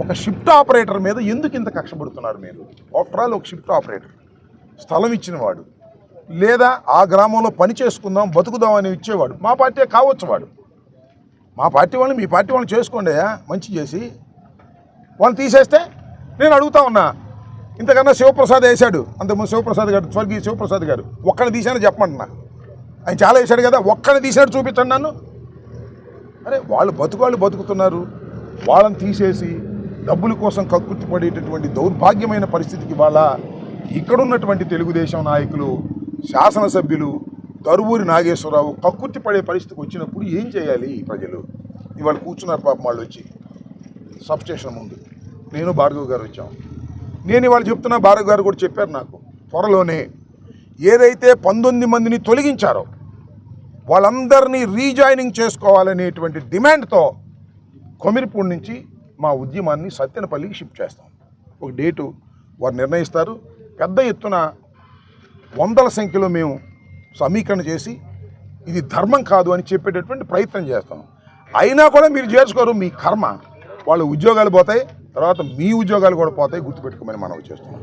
ఒక shift operator మీద ఎందుకు ఇంత కక్షపడుతున్నారు మీరు? ఆఫ్టర్ ఆల్ ఒక షిఫ్ట్ ఆపరేటర్, స్థలం ఇచ్చినవాడు, లేదా ఆ గ్రామంలో పని చేసుకుందాం బతుకుదాం అని ఇచ్చేవాడు. మా పార్టీ కావచ్చు వాడు, మా పార్టీ వాళ్ళని మీ పార్టీ వాళ్ళని చేసుకోండి, మంచి చేసి వాళ్ళని తీసేస్తే నేను అడుగుతా ఉన్నా. ఇంతకన్నా శివప్రసాద్ వేశాడు, అంతకుముందు శివప్రసాద్ గారు, స్వర్గీయ శివప్రసాద్ గారు, ఒక్కడిని తీశానని చెప్పమంటున్నా. ఆయన చాలా వేశాడు కదా, ఒక్కడిని తీశాడు చూపించండి నన్ను. అరే వాళ్ళు బతుకుతున్నారు, వాళ్ళని తీసేసి డబ్బుల కోసం కక్కుర్తి పడేటటువంటి దౌర్భాగ్యమైన పరిస్థితికి వాళ్ళ ఇక్కడున్నటువంటి తెలుగుదేశం నాయకులు, శాసనసభ్యులు, దరువూరి నాగేశ్వరరావు కక్కుర్తి పడే పరిస్థితికి వచ్చినప్పుడు ఏం చేయాలి ప్రజలు? ఇవాళ కూర్చున్నారు పాపం వాళ్ళు వచ్చి సబ్స్టేషన్ ముందు. నేను భార్గవ్ గారు వచ్చాం. నేను ఇవాళ చెప్తున్నా, భార్గవ్ గారు కూడా చెప్పారు నాకు, త్వరలోనే ఏదైతే 19 మందిని తొలగించారో వాళ్ళందరినీ రీజాయినింగ్ చేసుకోవాలనేటువంటి డిమాండ్తో కొమిరిపూడి నుంచి మా ఉద్యమాన్ని సత్తెనపల్లికి షిఫ్ట్ చేస్తాం. ఒక డేటు వారు నిర్ణయిస్తారు. పెద్ద ఎత్తున వందల సంఖ్యలో మేము సమీకరణ చేసి ఇది ధర్మం కాదు అని చెప్పేటటువంటి ప్రయత్నం చేస్తాం. అయినా కూడా మీరు చేసుకోరు, మీ కర్మ. వాళ్ళ ఉద్యోగాలు పోతాయి, తర్వాత మీ ఉద్యోగాలు కూడా పోతాయి, గుర్తుపెట్టుకోమని మనవి చేస్తున్నాం.